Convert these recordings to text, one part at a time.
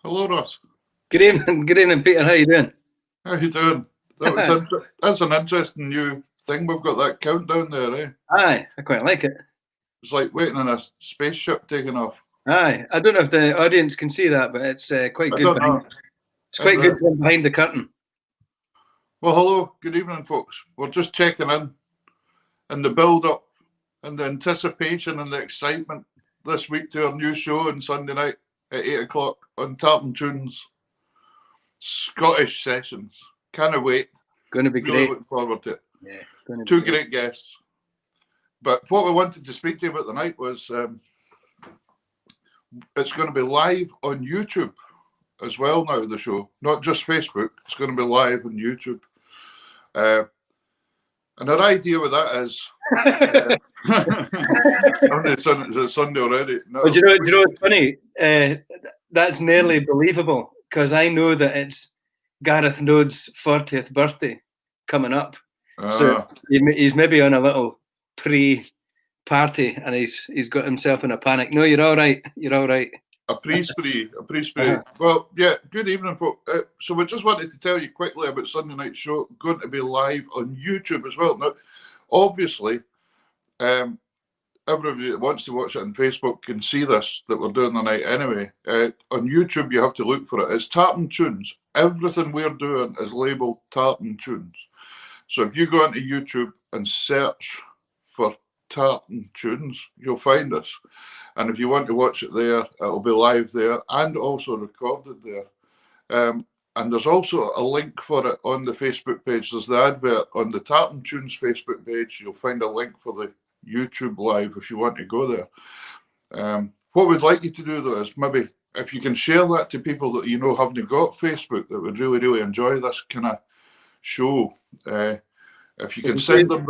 Hello, Ross. Good evening, Peter. How you doing? How you doing? That's an interesting new thing. We've got that countdown there, eh? Aye, I quite like it. It's like waiting on a spaceship taking off. Aye, I don't know if the audience can see that, but it's quite I good. don't know. It's quite good behind the curtain. Well, hello, good evening, folks. We're just checking in the build-up and the anticipation and the excitement this week to our new show on Sunday night at 8 o'clock on Tartan Tunes, Scottish Sessions. Can't wait. Going to be really great. Looking forward to it. Yeah, Two great guests. But what we wanted to speak to you about tonight was it's going to be live on YouTube as well now, the show. Not just Facebook. It's going to be live on YouTube. And our idea with that is... it's Sunday already. No. Well, do you know what's funny? That's nearly believable, because I know that it's Gareth Node's 40th birthday coming up. So he's maybe on a little pre-party and he's got himself in a panic. No, you're all right. You're all right. A pre-spree. Well, yeah, good evening, folks. So we just wanted to tell you quickly about Sunday night show, going to be live on YouTube as well. Now, obviously, everybody that wants to watch it on Facebook can see this, that we're doing the night anyway. On YouTube, you have to look for it. It's Tartan Tunes. Everything we're doing is labelled Tartan Tunes. So if you go into YouTube and search for Tartan Tunes, you'll find us. And if you want to watch it there, it'll be live there and also recorded there. And there's also a link for it on the Facebook page. There's the advert on the Tartan Tunes Facebook page. You'll find a link for the YouTube live if you want to go there. What we'd like you to do, though, is maybe if you can share that to people that you know haven't got Facebook that would really, really enjoy this kind of show. If you can send them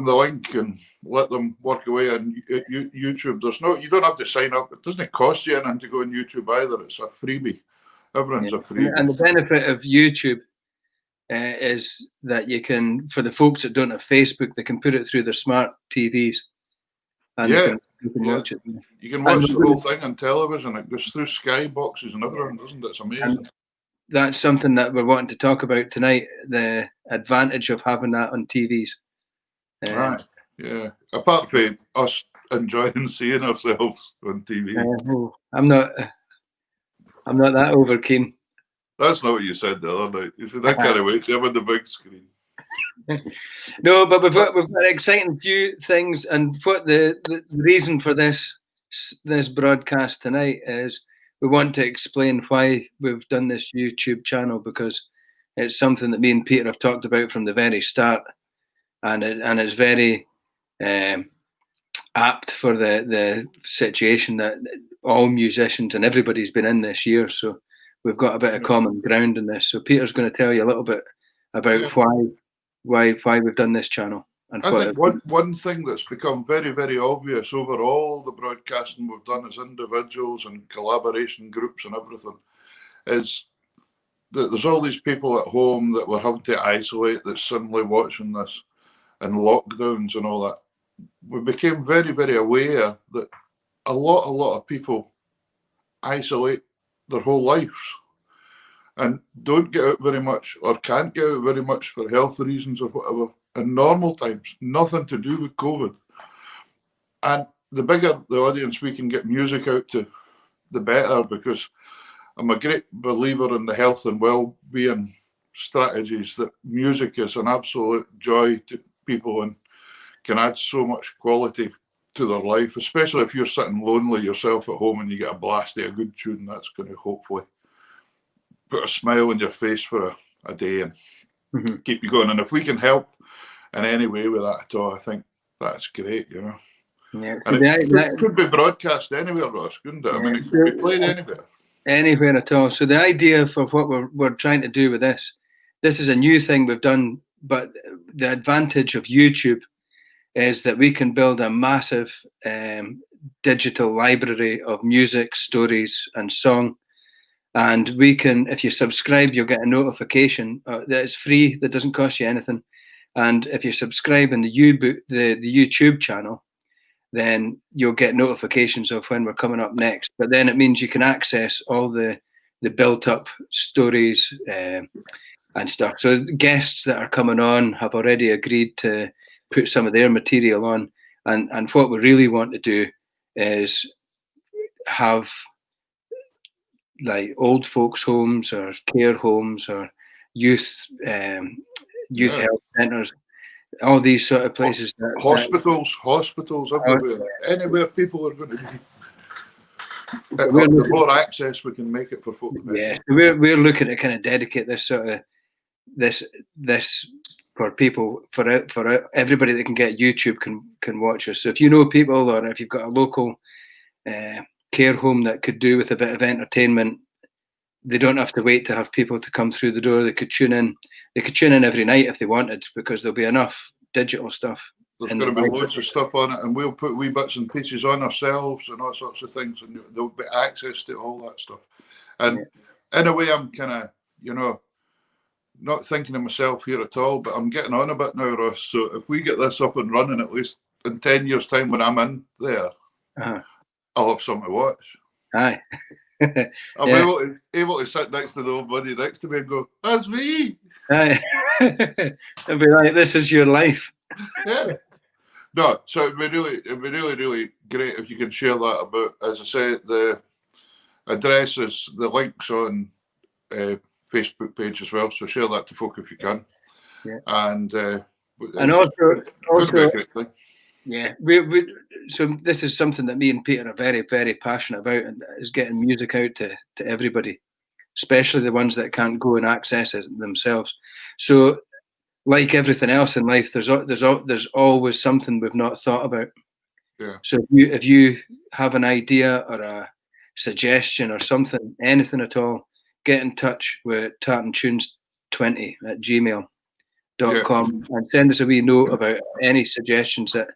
the link and let them work away on YouTube. You don't have to sign up. It doesn't cost you anything to go on YouTube either. It's a freebie. Everyone's a freebie. And the benefit of YouTube is that you can, for the folks that don't have Facebook, they can put it through their smart TVs. And you can watch it. You can watch the whole thing on television. It goes through Sky boxes and everything, doesn't it? It's amazing. And that's something that we're wanting to talk about tonight, the advantage of having that on TVs. Right. Yeah. Apart from us enjoying seeing ourselves on TV. I'm not that over keen. That's not what you said the other night. You said, I can't wait to have on the big screen. No, but we've got an exciting few things, and what the reason for this broadcast tonight is we want to explain why we've done this YouTube channel, because it's something that me and Peter have talked about from the very start, and it's very apt for the situation that all musicians and everybody's been in this year. So we've got a bit of common ground in this. So Peter's going to tell you a little bit about why we've done this channel. And I think one thing that's become very, very obvious over all the broadcasting we've done as individuals and collaboration groups and everything is that there's all these people at home that were having to isolate, that's suddenly watching this, and lockdowns and all that. We became very, very aware that a lot of people isolate their whole lives and don't get out very much or can't get out very much for health reasons or whatever in normal times. Nothing to do with COVID. And the bigger the audience we can get music out to, the better, because I'm a great believer in the health and well-being strategies, that music is an absolute joy to people and can add so much quality to their life, especially if you're sitting lonely yourself at home and you get a blast of a good tune. That's going to hopefully put a smile on your face for a day and keep you going. And if we can help in any way with that at all, I think that's great, you know. Yeah. And it could be broadcast anywhere, Ross, couldn't it? I mean, it could be played anywhere. Anywhere at all. So the idea for what we're trying to do with this is a new thing we've done, but the advantage of YouTube is that we can build a massive digital library of music, stories, and song. And we can, if you subscribe, you'll get a notification that it's free, that doesn't cost you anything. And if you subscribe in the YouTube channel, then you'll get notifications of when we're coming up next. But then it means you can access all the the built-up stories and stuff. So guests that are coming on have already agreed to put some of their material on, and what we really want to do is have like old folks' homes or care homes or youth health centres, all these sort of places. Hospitals everywhere. Anywhere people are going to be. The more access we can make it for folk. Yeah, we're looking to kind of dedicate this sort of this for people, for everybody that can get YouTube can watch us. So if you know people, or if you've got a local care home that could do with a bit of entertainment, they don't have to wait to have people to come through the door. They could tune in. They could tune in every night if they wanted, because there'll be enough digital stuff. There's going to be loads of stuff on it, and we'll put wee bits and pieces on ourselves and all sorts of things, and there'll be access to all that stuff. And in a way, I'm kind of, not thinking of myself here at all, but I'm getting on a bit now, Ross. So if we get this up and running, at least in 10 years' time when I'm in there, I'll have something to watch. Aye. I'll be able to sit next to the old buddy next to me and go, "That's me." Aye. It'll be like, this is your life. Yeah. No, so it'd be really great if you can share that about, as I say, the addresses, the links on Facebook page as well. So share that to folk if you can. Yeah. And also yeah, so this is something that me and Peter are very, very passionate about, and is getting music out to everybody, especially the ones that can't go and access it themselves. So, like everything else in life, there's always something we've not thought about. Yeah. So if you have an idea or a suggestion or something, anything at all, get in touch with tartantunes20@gmail.com and send us a wee note about any suggestions that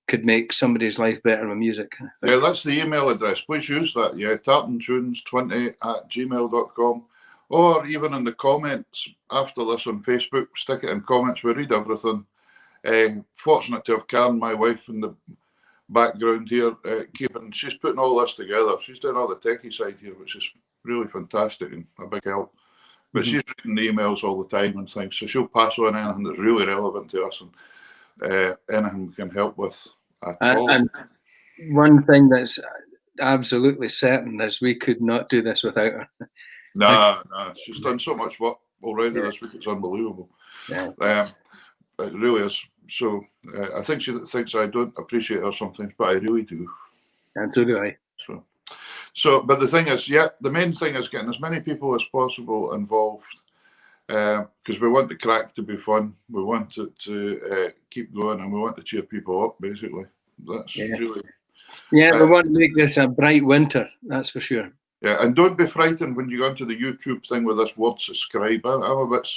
could make somebody's life better with music. Yeah, that's the email address. Please use that. Yeah, tartantunes20@gmail.com. Or even in the comments after this on Facebook, stick it in comments. We read everything. Fortunate to have Karen, my wife, in the background here, she's putting all this together. She's doing all the techie side here, which is really fantastic and a big help. But she's reading the emails all the time and things, so she'll pass on anything that's really relevant to us and anything we can help with at all. And one thing that's absolutely certain is we could not do this without her. Nah, she's done so much work already this week. It's unbelievable. Yeah. It really is. So I think she thinks I don't appreciate her sometimes, but I really do. And so do I. So, but the thing is, the main thing is getting as many people as possible involved, because we want the crack to be fun. We want it to keep going, and we want to cheer people up. Basically, that's really. Yeah, we want to make this a bright winter. That's for sure. Yeah, and don't be frightened when you go into the YouTube thing with this word subscribe. I'm a bit.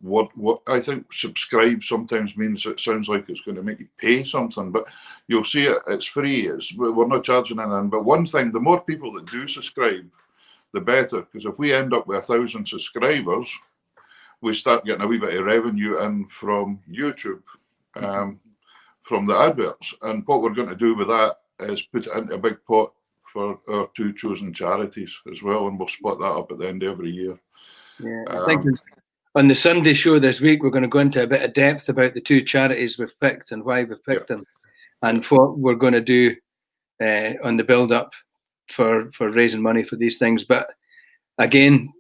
What I think subscribe sometimes means it sounds like it's going to make you pay something, but you'll see it's free. We're not charging anything. But one thing, the more people that do subscribe, the better. Because if we end up with 1,000 subscribers, we start getting a wee bit of revenue in from YouTube, from the adverts. And what we're going to do with that is put it into a big pot for our 2 chosen charities as well, and we'll split that up at the end of every year. Yeah, I think on the Sunday show this week, we're going to go into a bit of depth about the 2 charities we've picked and why we've picked them, and what we're going to do on the build-up for raising money for these things. But again,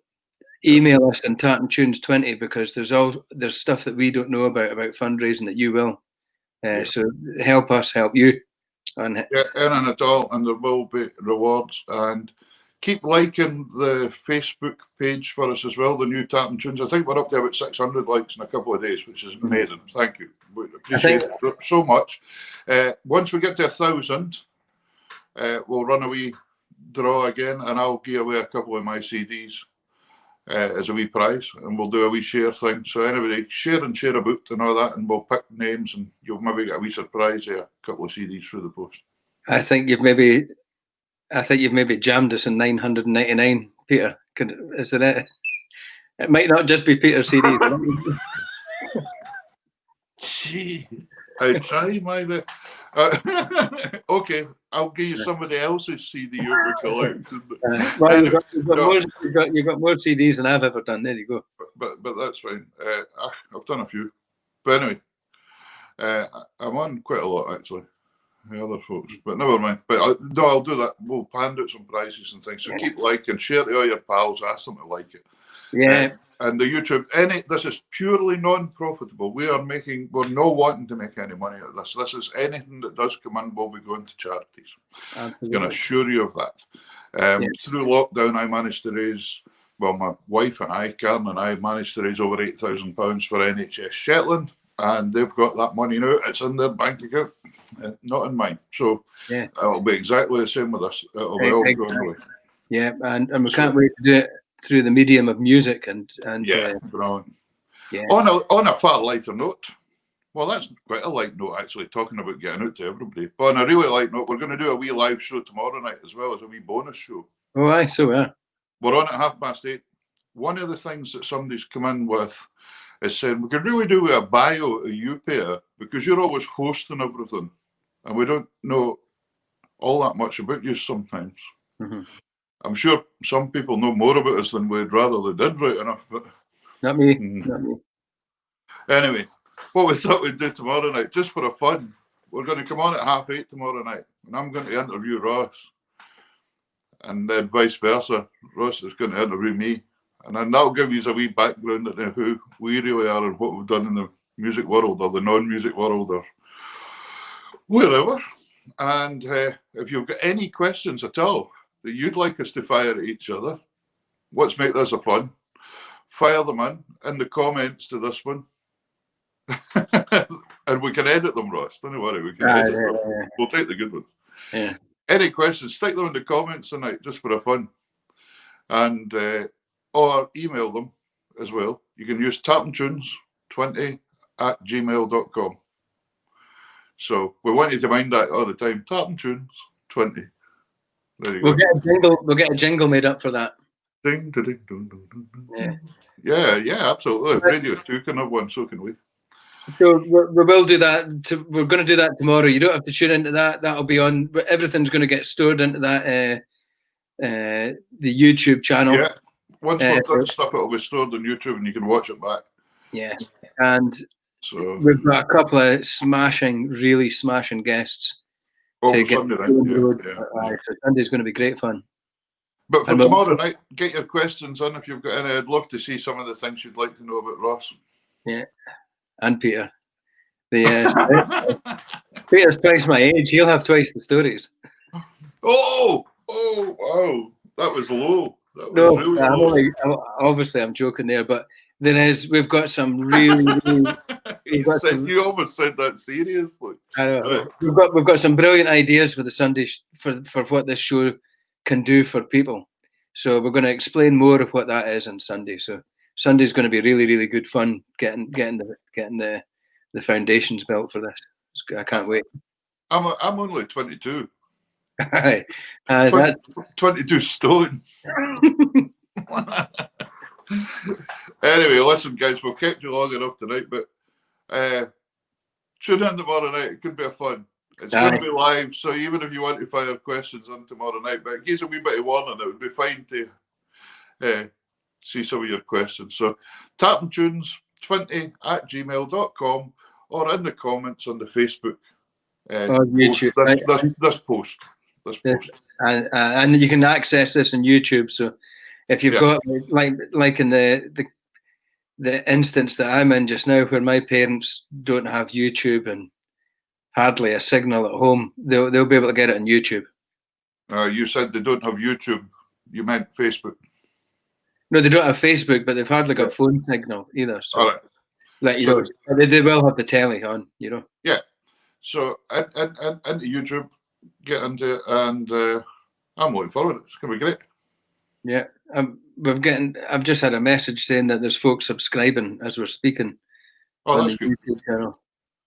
email us in tartantunes20, because there's stuff that we don't know about fundraising that you will. So help us help you. Anything at all, and there will be rewards. And keep liking the Facebook page for us as well, the new Tartan Tunes. I think we're up to about 600 likes in a couple of days, which is amazing. Thank you. We appreciate it so much. Once we get to 1,000, we'll run a wee draw again, and I'll give away a couple of my CDs as a wee prize, and we'll do a wee share thing. So anybody share and share a book and all that, and we'll pick names, and you'll maybe get a wee surprise, a couple of CDs through the post. I think you've maybe jammed us in 999, Peter. Is it? It might not just be Peter's CD. Gee, I try my bit. Okay, I'll give you somebody else's CD of the collection. Well, Anyway, you've got more CDs than I've ever done. There you go. but that's fine. I've done a few. But anyway, I'm on quite a lot actually. The other folks, but never mind. But I'll do that. We'll hand out some prizes and things. So keep liking, share to all your pals, ask them to like it. Yeah. And the YouTube, this is purely non-profitable. We're not wanting to make any money out of this. This is anything that does come in will be going to charities. Absolutely. I can assure you of that. Through lockdown, I managed to raise, my wife and I, Karen and I, managed to raise over £8,000 for NHS Shetland, and they've got that money now. It's in their bank account, not in mine. So it'll be exactly the same with us. It'll be all going away. Yeah, and we can't wait to do it through the medium of music and brilliant. Yeah. On a far lighter note, well, that's quite a light note actually, talking about getting out to everybody. But on a really light note, we're going to do a wee live show tomorrow night as well as a wee bonus show. Oh, aye, so yeah. We're on at 8:30. One of the things that somebody's come in with is saying we could really do a bio of you, Peter, because you're always hosting everything, and we don't know all that much about you sometimes. Mm-hmm. I'm sure some people know more about us than we'd rather they did, right enough. But not me. Not me. Anyway, what we thought we'd do tomorrow night, just for a fun, we're going to come on at 8:30 tomorrow night, and I'm going to interview Ross, and then vice versa. Ross is going to interview me, and then that'll give you a wee background into who we really are and what we've done in the music world or the non-music world or wherever. And if you've got any questions at all that you'd like us to fire at each other, let's make this a fun. Fire them in the comments to this one. And we can edit them, Ross. Don't worry, we can edit them. Yeah. We'll take the good ones. Yeah. Any questions, stick them in the comments tonight, just for a fun. And or email them as well. You can use tartantunes20@gmail.com. So we want you to mind that all the time. Tartantunes20. There you go. We'll get a jingle made up for that. Ding, ding, ding, ding, ding, ding. Yeah, absolutely. Radio 2 can have one, so can we. So we will do that. We're going to do that tomorrow. You don't have to tune into that. That'll be on. Everything's going to get stored into that the YouTube channel. Yeah. Once we've done stuff, it'll be stored on YouTube, and you can watch it back. Yeah, and so we've got a couple of really smashing guests. Sunday night. So Sunday's going to be great fun. But for tomorrow night, get your questions in if you've got any. I'd love to see some of the things you'd like to know about Ross. Yeah, and Peter. Peter's twice my age. He'll have twice the stories. Oh, wow. That was low. That was really low. Obviously, I'm joking there, but we've got some really you almost said that seriously. I know. We've got some brilliant ideas for the Sunday for what this show can do for people. So we're going to explain more of what that is on Sunday. So Sunday's going to be really, really good fun getting the foundations built for this. I can't wait. I'm only 22. That's 22 stone. Anyway, listen, guys, we've kept you long enough tonight, but tune in tomorrow night. It could be a fun. It's going to be live, so even if you want to fire questions on tomorrow night, but in case a wee bit of warning, it would be fine to see some of your questions. So tartantunes20@gmail.com or in the comments on the Facebook YouTube. This post. And you can access this on YouTube. So if you've got like in the instance that I'm in just now, where my parents don't have YouTube and hardly a signal at home, they'll be able to get it on YouTube. You said they don't have YouTube. You meant Facebook. No, they don't have Facebook, but they've hardly got phone signal either. So, all right. Like they will have the telly on. Yeah. So into YouTube, get into it, and I'm looking forward to it. It's gonna be great. Yeah, I've just had a message saying that there's folks subscribing as we're speaking. Oh, that's good. YouTube channel.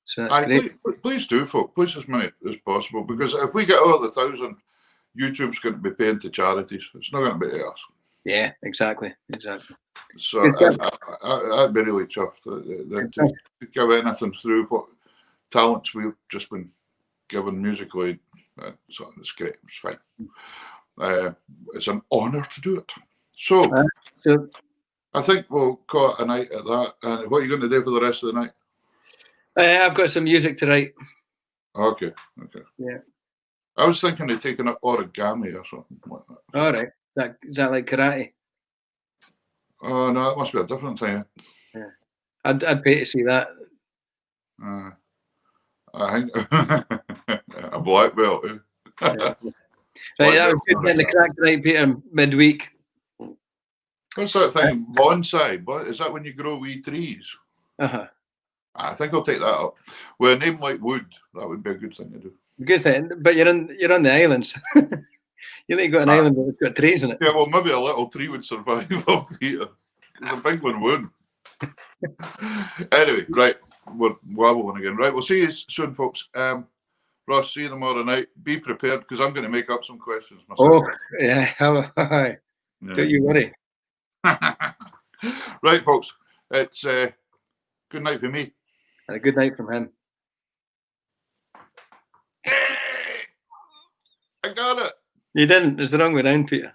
So that's great. Please do, folks. Please as many as possible, because if we get over 1,000, YouTube's going to be paying to charities. It's not going to be to us. Yeah, exactly. So I'd be really chuffed to give anything through what talents we've just been given musically. So it's great. It's fine. It's an honour to do it. So, So I think we'll call it a night at that. And what are you going to do for the rest of the night? I've got some music to write. Okay. Yeah. I was thinking of taking up origami or something like that. All right. Is that like karate? Oh no, that must be a different thing. Yeah. I'd pay to see that. I think a black belt. Yeah. Right, that was good getting the crack tonight, Peter. Midweek. What's that thing? Bonsai. Is that when you grow wee trees? Uh-huh. I think I'll take that up. With a name like Wood, that would be a good thing to do. Good thing, but you're on the islands. You ain't got an island that's got trees in it. Yeah, well, maybe a little tree would survive up here. The big one would. Anyway, right, we're wobbling again. Right, we'll see you soon, folks. Ross, see you tomorrow night. Be prepared, because I'm going to make up some questions myself. Oh, yeah. Yeah. Don't you worry. Right, folks. It's good night for me. And a good night from him. I got it. You didn't. It's the wrong way round, Peter.